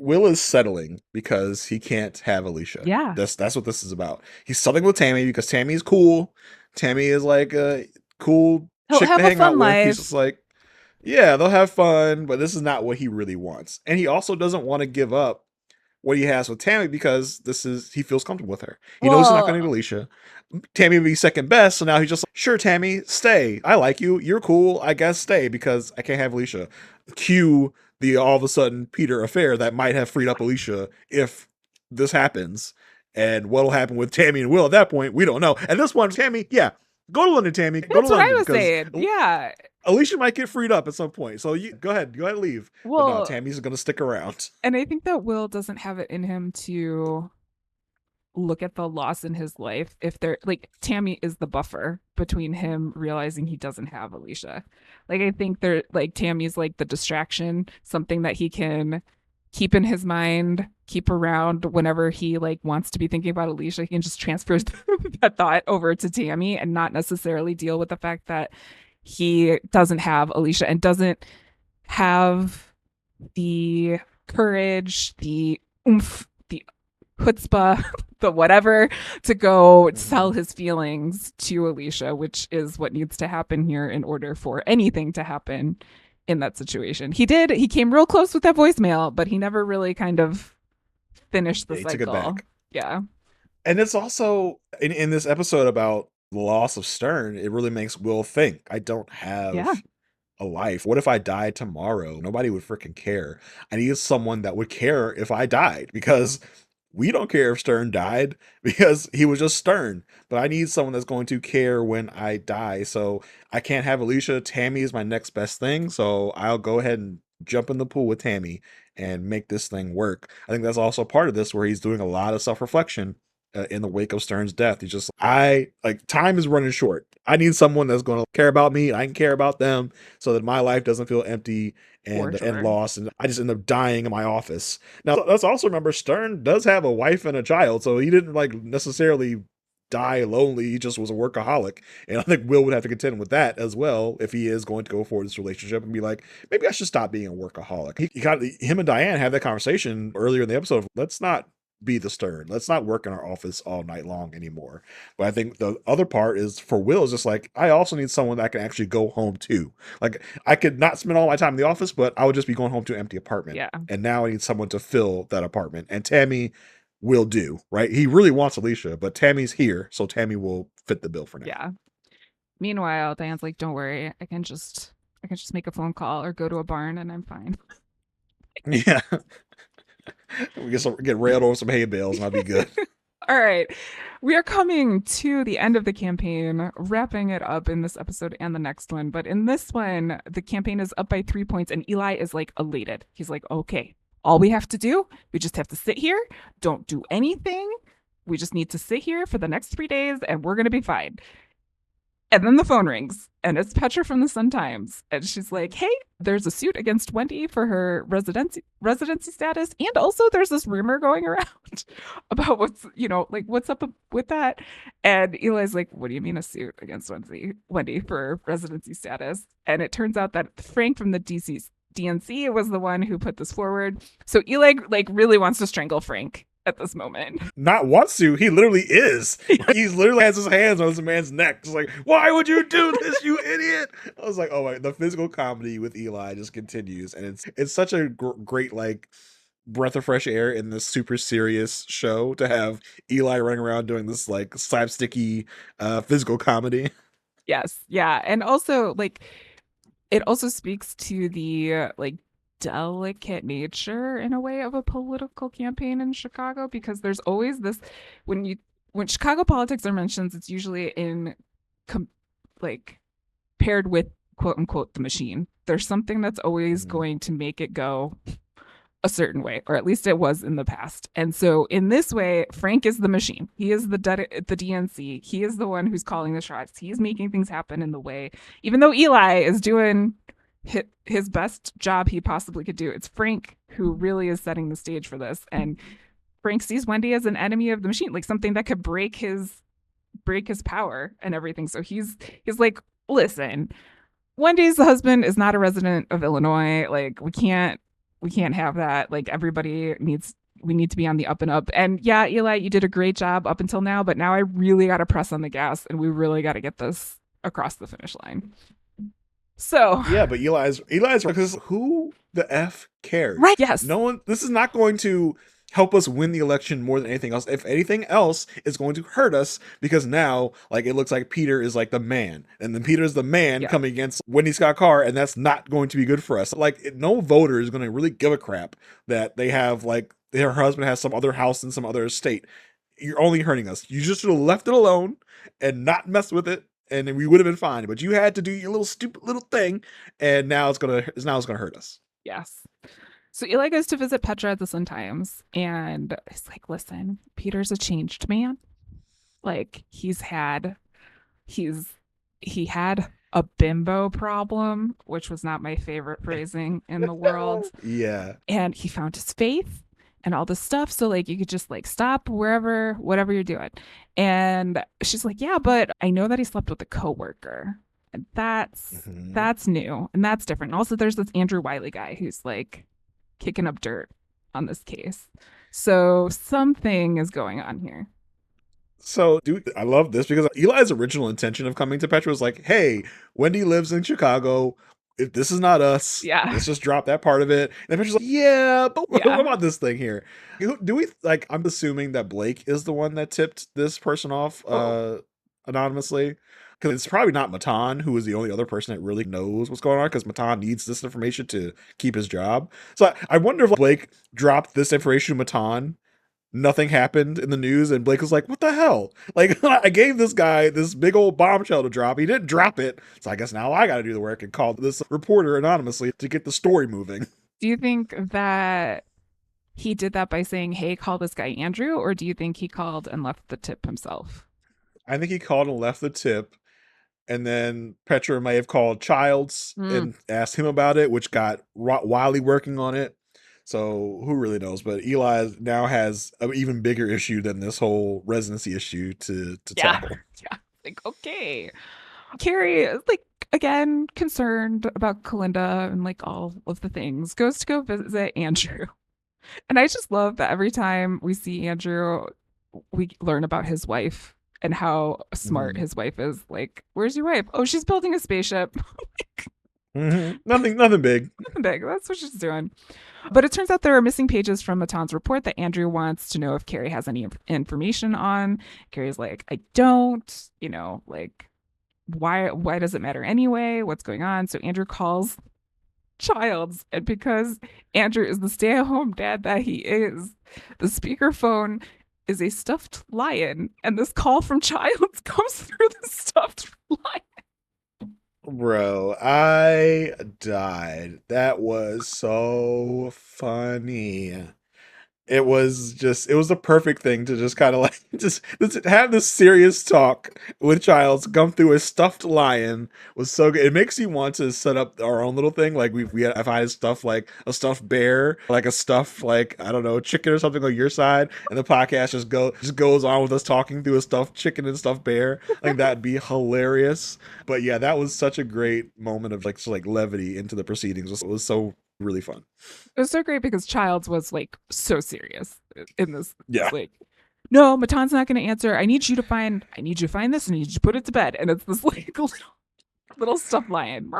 S1: Will is settling because he can't have Alicia.
S2: Yeah.
S1: That's what this is about. He's settling with Tammy because Tammy is cool. Tammy is like a cool
S2: He'll
S1: chick to
S2: have a
S1: hang out
S2: fun
S1: with. He's just
S2: life.
S1: like, yeah, they'll have fun, but this is not what he really wants. And he also doesn't want to give up what he has with Tammy because he feels comfortable with her. He knows he's not going to
S2: Well,
S1: need Alicia. Tammy would be second best, so now he's just like, sure, Tammy, stay. I like you. You're cool. I guess stay because I can't have Alicia. Cue the all of a sudden Peter affair that might have freed up Alicia if this happens. And what'll happen with Tammy and Will at that point, we don't know. At this point, Tammy, yeah, go to London, Tammy. Go to
S2: that's what I
S1: London
S2: was
S1: because
S2: saying. Yeah.
S1: Alicia might get freed up at some point. So you go ahead and leave. But no,
S2: Well,
S1: Tammy's gonna stick around.
S2: and I think that Will doesn't have it in him to look at the loss in his life if they're like Tammy is the buffer between him realizing he doesn't have Alicia. Like I think they're like Tammy's like the distraction, something that he can keep in his mind, keep around whenever he like wants to be thinking about Alicia. He can just transfer that thought over to Tammy and not necessarily deal with the fact that he doesn't have Alicia and doesn't have the courage, the oomph, the chutzpah, the whatever to go sell his feelings to Alicia, which is what needs to happen here in order for anything to happen in that situation. He came real close with that voicemail, but he never really kind of finished the
S1: Yeah, he took it
S2: cycle.
S1: back.
S2: Yeah.
S1: And it's also in this episode about the loss of Stern, it really makes Will think, I don't
S2: Yeah.
S1: have a life. What if I died tomorrow? Nobody would freaking care. I need someone that would care if I died because we don't care if Stern died because he was just Stern. But I need someone that's going to care when I die. So I can't have Alicia. Tammy is my next best thing. So I'll go ahead and jump in the pool with Tammy and make this thing work. I think that's also part of this where he's doing a lot of self reflection in the wake of Stern's death. He's just, I like time is running short. I need someone that's going to care about me. I can care about them so that my life doesn't feel empty
S2: For
S1: and
S2: sure.
S1: lost. And I just end up dying in my office. Now, let's also remember Stern does have a wife and a child. So he didn't like necessarily die lonely. He just was a workaholic. And I think Will would have to contend with that as well if he is going to go forward this relationship and be like, maybe I should stop being a workaholic. Him and Diane had that conversation earlier in the episode. Let's not be the Stern. Let's not work in our office all night long anymore. But I think the other part is for Will is just like, I also need someone that I can actually go home to. Like, I could not spend all my time in the office, but I would just be going home to an empty apartment.
S2: Yeah.
S1: And now I need someone to fill that apartment. And Tammy will do, right? He really wants Alicia, but Tammy's here, so Tammy will fit the bill for now.
S2: Yeah. Meanwhile, Diane's like, don't worry, I can just make a phone call or go to a barn and I'm fine.
S1: Yeah. We get railed over some hay bales and I'll be good.
S2: All right. We are coming to the end of the campaign, wrapping it up in this episode and the next one. But in this one, the campaign is up by 3 points, and Eli is like elated. He's like, okay, all we have to do, we just have to sit here, don't do anything. We just need to sit here for the next 3 days and we're going to be fine. And then the phone rings, and it's Petra from the Sun-Times. And she's like, hey, there's a suit against Wendy for her residency status. And also there's this rumor going around about what's up with that. And Eli's like, what do you mean a suit against Wendy for residency status? And it turns out that Frank from the DNC was the one who put this forward. So Eli really wants to strangle Frank at this moment.
S1: Not wants to, he literally is. He literally has his hands on this man's neck. Just like, why would you do this, you idiot? I was like, oh my, the physical comedy with Eli just continues. And it's such a great, like, breath of fresh air in this super serious show to have Eli running around doing this, like, slapsticky physical comedy.
S2: Yes. Yeah. And also, like, it also speaks to the, like, delicate nature in a way of a political campaign in Chicago, because there's always this when Chicago politics are mentioned, it's usually like paired with quote unquote the machine. There's something that's always going to make it go a certain way, or at least it was in the past. And so in this way, Frank is the machine. He is the DNC. He is the one who's calling the shots. He's making things happen in the way, even though Eli is doing his best job he possibly could do. It's Frank who really is setting the stage for this. And Frank sees Wendy as an enemy of the machine, like something that could break his power and everything. So he's like, listen, Wendy's husband is not a resident of Illinois. Like, we can't have that. Like, we need to be on the up and up. And yeah, Eli, you did a great job up until now, but now I really got to press on the gas and we really got to get this across the finish line. So
S1: yeah, but Eli's because who the F cares?
S2: Right. Yes.
S1: No one. This is not going to help us win the election more than anything else. If anything else, it's going to hurt us because now, like, it looks like Peter is like the man, and then Peter's the man coming against Wendy Scott Carr, and that's not going to be good for us. Like, no voter is going to really give a crap that they have, like, their husband has some other house in some other state. You're only hurting us. You just should have left it alone and not messed with it, and we would have been fine. But you had to do your little stupid little thing, and now it's gonna hurt us.
S2: Yes. So Eli goes to visit Petra at the Sun-Times, and he's like, listen, Peter's a changed man. Like, he had a bimbo problem, which was not my favorite phrasing in the world.
S1: Yeah.
S2: And he found his faith and all this stuff. So, like, you could just, like, stop whatever you're doing. And she's like, yeah, but I know that he slept with a coworker. And that's new. And that's different. And also, there's this Andrew Wiley guy who's, like, kicking up dirt on this case. So something is going on here.
S1: So I love this because Eli's original intention of coming to Petra was like, hey, Wendy lives in Chicago. If this is not us, let's just drop that part of it. And Petra's like, yeah, but what about this thing here? Do we, like, I'm assuming that Blake is the one that tipped this person off anonymously. Because it's probably not Matan, who is the only other person that really knows what's going on, because Matan needs this information to keep his job. So I wonder if Blake dropped this information to Matan, nothing happened in the news, and Blake was like, what the hell? Like, I gave this guy this big old bombshell to drop. He didn't drop it. So I guess now I got to do the work and call this reporter anonymously to get the story moving.
S2: Do you think that he did that by saying, hey, call this guy Andrew? Or do you think he called and left the tip himself?
S1: I think he called and left the tip. And then Petra may have called Childs and asked him about it, which got Wiley working on it. So who really knows? But Eli now has an even bigger issue than this whole residency issue to tackle.
S2: Yeah. Like, okay. Cary is, like, again, concerned about Kalinda and, like, all of the things. Goes to go visit Andrew. And I just love that every time we see Andrew, we learn about his wife and how smart
S1: Hmm.
S2: his wife is. Like, where's your wife? Oh, she's building a spaceship.
S1: Hmm. Nothing big.
S2: Nothing big. That's what she's doing. But it turns out there are missing pages from Matan's report that Andrew wants to know if Carrie has any information on. Carrie's like, I don't, like why does it matter anyway? What's going on? So Andrew calls Childs, and because Andrew is the stay-at-home dad that he is, the speakerphone is a stuffed lion, and this call from Childs comes through the stuffed lion.
S1: Bro, I died. That was so funny. It was the perfect thing to just kind of like just have this serious talk with Childs come through a stuffed lion was so good. It makes you want to set up our own little thing. Like I've had stuff like a stuffed bear, like a stuffed like I don't know chicken or something on your side, and the podcast just goes on with us talking through a stuffed chicken and stuffed bear. Like that'd be hilarious. But yeah, that was such a great moment of like just like levity into the proceedings. It was so really fun.
S2: It was so great because Childs was like so serious in this.
S1: Yeah.
S2: It's like, no, Matan's not going to answer. I need you to find this, and I need you to put it to bed. And it's this like little stuffed lion.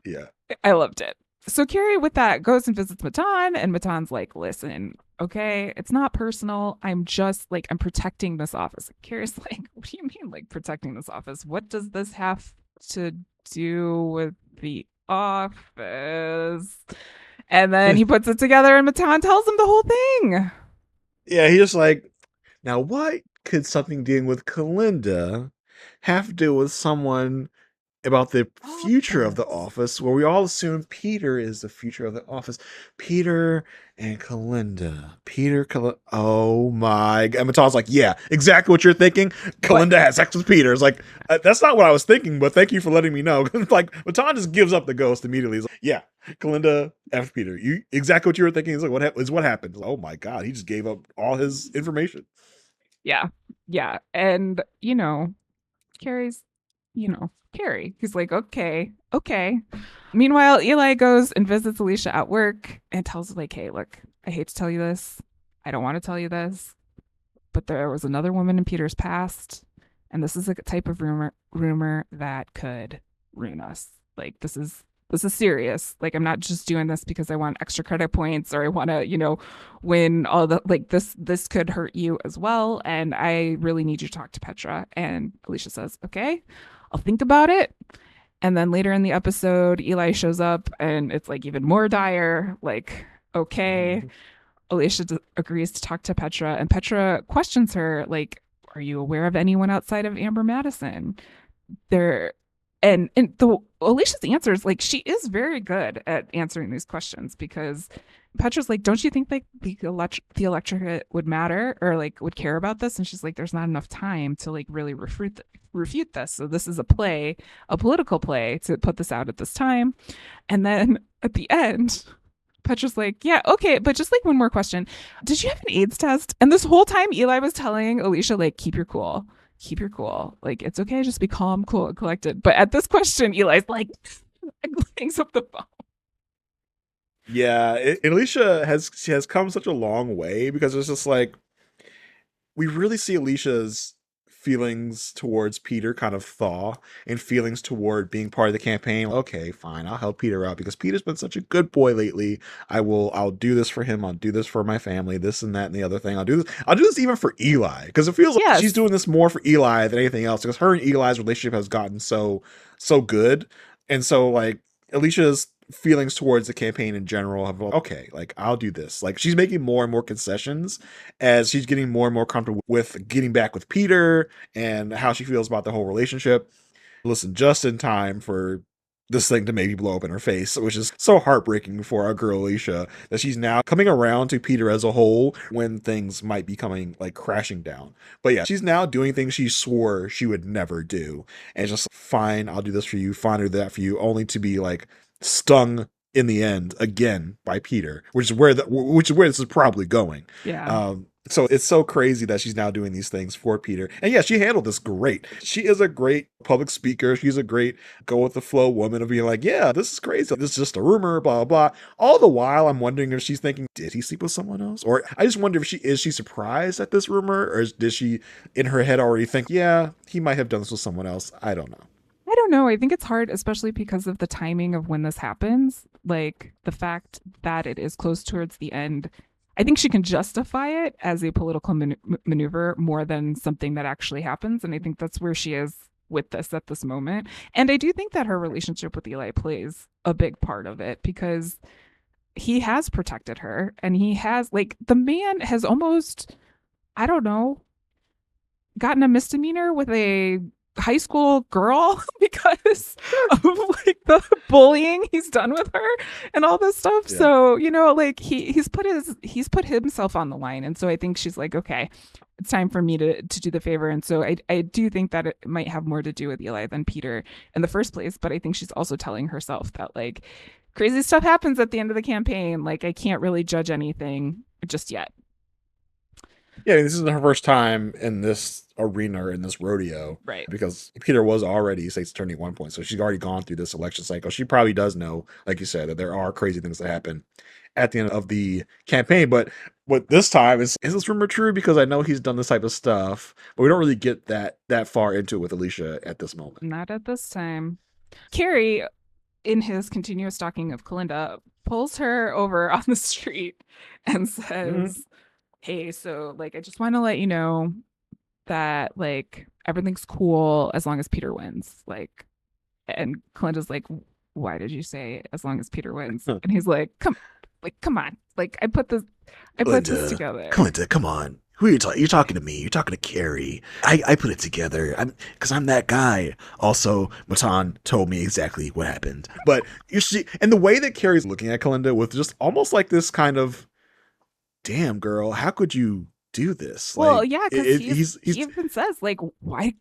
S1: Yeah.
S2: I loved it. So Carrie, with that, goes and visits Matan, and Matan's like, listen, okay, it's not personal. I'm just like, I'm protecting this office. And Carrie's like, what do you mean, like, protecting this office? What does this have to do with the office? And then he puts it together, and Matan tells him the whole thing.
S1: Yeah, he just like, now what could something dealing with Kalinda have to do with someone about the future of the
S2: Office.
S1: office, where we all assume Peter is the future of the office? Peter and Kalinda. Oh my God. And Matan's like, yeah, exactly what you're thinking.
S2: But
S1: Kalinda has sex with Peter. It's like, that's not what I was thinking, but thank you for letting me know. Like, Matan just gives up the ghost immediately. He's like, yeah, Kalinda F. Peter. You exactly what you were thinking is like what happened. Like, oh my God, he just gave up all his information.
S2: yeah, yeah. And, Carrie's, Carrie. He's like, okay, okay. Meanwhile, Eli goes and visits Alicia at work and tells her, like, hey, look, I hate to tell you this. I don't want to tell you this, but there was another woman in Peter's past, and this is a type of rumor that could ruin us. Like, this is serious. Like, I'm not just doing this because I want extra credit points or I want to, win all the like this could hurt you as well. And I really need you to talk to Petra. And Alicia says, okay, I'll think about it. And then later in the episode, Eli shows up and it's like even more dire. Like, okay, Alicia agrees to talk to Petra, and Petra questions her, like, "Are you aware of anyone outside of Amber Madison?" There, and the Alicia's answers, like, she is very good at answering these questions because Petra's like, "Don't you think like the electorate would matter or like would care about this?" And she's like, "There's not enough time to like really refute this. So this is a play, a political play to put this out at this time." And then at the end, Petra's like, yeah, okay, but just like one more question. Did you have an AIDS test? And this whole time, Eli was telling Alicia, like, keep your cool. Keep your cool. Like, it's okay. Just be calm, cool, and collected. But at this question, Eli's like, hangs up the phone.
S1: Yeah, Alicia has come such a long way because it's just like we really see Alicia's feelings towards Peter kind of thaw and feelings toward being part of the campaign. Okay, fine, I'll help Peter out because Peter's been such a good boy lately. I'll do this for him. I'll do this for my family, this and that and the other thing. I'll do this even for Eli because it feels like she's
S2: Yes.
S1: doing this more for Eli than anything else because her and Eli's relationship has gotten so good. And so like Alicia's feelings towards the campaign in general have okay, like I'll do this. Like she's making more and more concessions as she's getting more and more comfortable with getting back with Peter and how she feels about the whole relationship. Listen, just in time for this thing to maybe blow up in her face, which is so heartbreaking for our girl Alicia that she's now coming around to Peter as a whole when things might be coming like crashing down. But yeah, she's now doing things she swore she would never do. And it's just fine, I'll do this for you, fine, I'll do that for you, only to be like stung in the end again by Peter, which is where this is probably going.
S2: Yeah.
S1: So it's so crazy that she's now doing these things for Peter. And yeah, she handled this great. She is a great public speaker. She's a great go with the flow woman of being like, yeah, this is crazy. This is just a rumor, blah, blah, blah. All the while, I'm wondering if she's thinking, did he sleep with someone else? Or I just wonder if she surprised at this rumor, or did she in her head already think, yeah, he might have done this with someone else? I don't know.
S2: I don't know. I think it's hard, especially because of the timing of when this happens. Like the fact that it is close towards the end. I think she can justify it as a political maneuver more than something that actually happens. And I think that's where she is with this at this moment. And I do think that her relationship with Eli plays a big part of it because he has protected her and he has, like, the man has almost, I don't know, gotten a misdemeanor with a high school girl because of like the bullying he's done with her and all this stuff.
S1: Yeah.
S2: So, like he's put himself on the line. And so I think she's like, okay, it's time for me to do the favor. And so I do think that it might have more to do with Eli than Peter in the first place. But I think she's also telling herself that like crazy stuff happens at the end of the campaign. Like I can't really judge anything just yet.
S1: Yeah, this isn't her first time in this arena or in this rodeo.
S2: Right.
S1: Because Peter was already state's attorney at one point. So she's already gone through this election cycle. She probably does know, like you said, that there are crazy things that happen at the end of the campaign. But what this time is this rumor true? Because I know he's done this type of stuff, but we don't really get that far into it with Alicia at this moment.
S2: Not at this time. Cary, in his continuous stalking of Kalinda, pulls her over on the street and
S1: Mm-hmm.
S2: says, hey, so like I just want to let you know that like everything's cool as long as Peter wins. Like, and Kalinda's like, why did you say as long as Peter wins? And he's like, come on. Like I put this
S3: Kalinda,
S2: together.
S3: Kalinda, come on. Who are you talking? You're talking to me. You're talking to Carrie. I put it together. I'm that guy. Also, Matan told me exactly what happened.
S1: But you see, and the way that Carrie's looking at Kalinda with just almost like this kind of, damn girl, how could you do this?
S2: Well,
S1: Like
S2: yeah, because he
S1: he's
S2: even says, like, why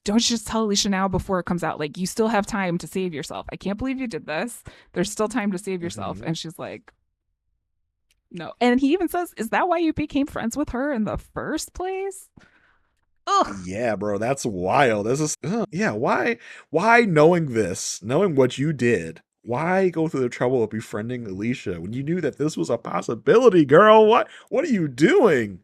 S2: don't you just tell Alicia now before it comes out? Like, you still have time to save yourself. I can't believe you did this. There's still time to save yourself.
S1: Mhm.
S2: And she's like, no. And he even says, is that why you became friends with her in the first place? Ugh.
S1: Yeah, bro, that's wild. This is yeah. Why knowing this, knowing what you did? Why go through the trouble of befriending Alicia when you knew that this was a possibility, girl? What are you doing?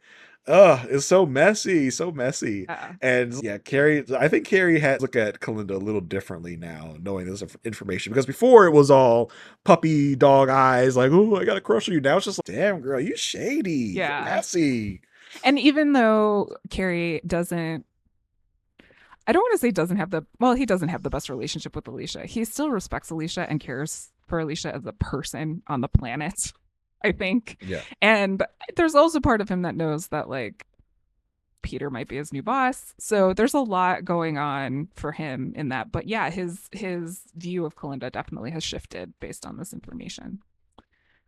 S1: It's so messy, so messy.
S2: Uh,
S1: And yeah, Carrie, I think Carrie had to look at Kalinda a little differently now, knowing this information. Because before it was all puppy dog eyes, like, oh, I got a crush on you. Now it's just like, damn, girl, you shady. You're
S2: yeah.
S1: messy.
S2: And even though Cary doesn't, I don't want to say doesn't have the, well, he doesn't have the best relationship with Alicia. He still respects Alicia and cares for Alicia as a person on the planet, I think.
S1: Yeah.
S2: And there's also part of him that knows that, like, Peter might be his new boss. So there's a lot going on for him in that. But yeah, his view of Kalinda definitely has shifted based on this information.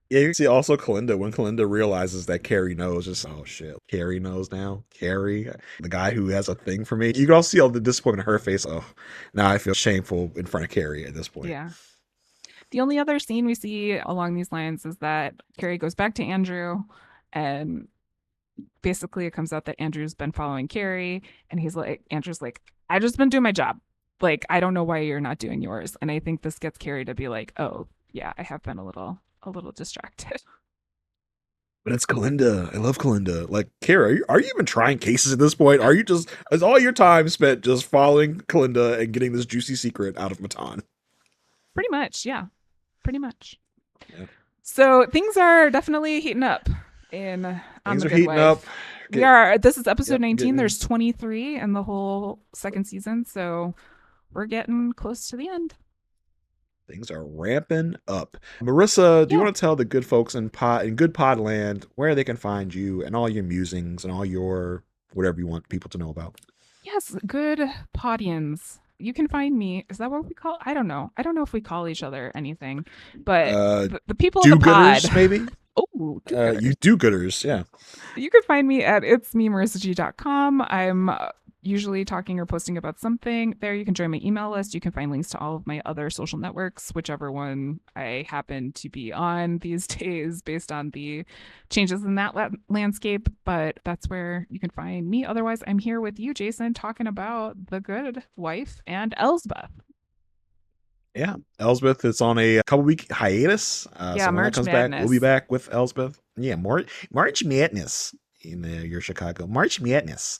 S1: Yeah, you see also Kalinda, when Kalinda realizes that Carrie knows, just, oh shit, Carrie knows now. Carrie, the guy who has a thing for me. You can also see all the disappointment in her face. Oh, now I feel shameful in front of Carrie at this point.
S2: Yeah. The only other scene we see along these lines is that Cary goes back to Andrew, and basically it comes out that Andrew's been following Cary, and Andrew's like, I just been doing my job. Like, I don't know why you're not doing yours. And I think this gets Cary to be like, oh yeah, I have been a little distracted.
S1: But it's Kalinda. I love Kalinda. Like, Carrie, are you even trying cases at this point? Are you just, is all your time spent just following Kalinda and getting this juicy secret out of Matan?
S2: Pretty much, yeah. Pretty much.
S1: Yeah.
S2: So things are definitely heating up in on
S1: Things
S2: the
S1: are
S2: Good
S1: heating
S2: Wife.
S1: up.
S2: We are. This is episode
S1: Yep,
S2: 19. There's 23 in the whole second season, so we're getting close to the end.
S1: Things are ramping up. Marissa, do you
S2: Yeah.
S1: want to tell the good folks in Good Podland where they can find you and all your musings and all your whatever you want people to know about?
S2: Yes, good Podians. You can find me. Is that what we call? I don't know. I don't know if we call each other anything, but the people in the pod.
S1: Do-gooders, maybe?
S2: Oh,
S1: You do-gooders, yeah.
S2: You can find me at itsmemarissag.com. I'm usually talking or posting about something. There you can join my email list. You can find links to all of my other social networks, whichever one I happen to be on these days based on the changes in that landscape. But that's where you can find me. Otherwise, I'm here with you, Jason, talking about The Good Wife and Elsbeth.
S1: Yeah, Elsbeth is on a couple week hiatus. So when that comes back, we'll be back with Elsbeth. Yeah, March Madness in your Chicago. March Madness.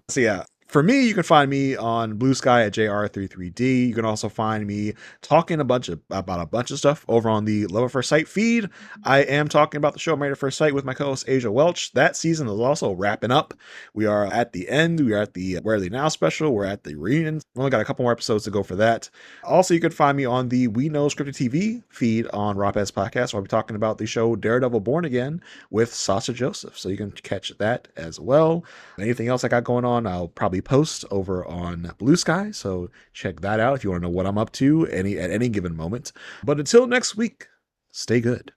S1: So yeah, for me, you can find me on Blue Sky at JR33D. You can also find me talking about a bunch of stuff over on the Love at First Sight feed. I am talking about the show Married at First Sight with my co-host Asia Welch. That season is also wrapping up. We are at the end. We are at the Where Are They Now special. We're at the reunion. We only got a couple more episodes to go for that. Also, you can find me on the We Know Scripted TV feed on Ropez Podcast, where I'll be talking about the show Daredevil Born Again with Sasha Joseph. So you can catch that as well. Anything else I got going on, I'll probably post over on Blue Sky. So check that out if you want to know what I'm up to at any given moment. But until next week, stay good.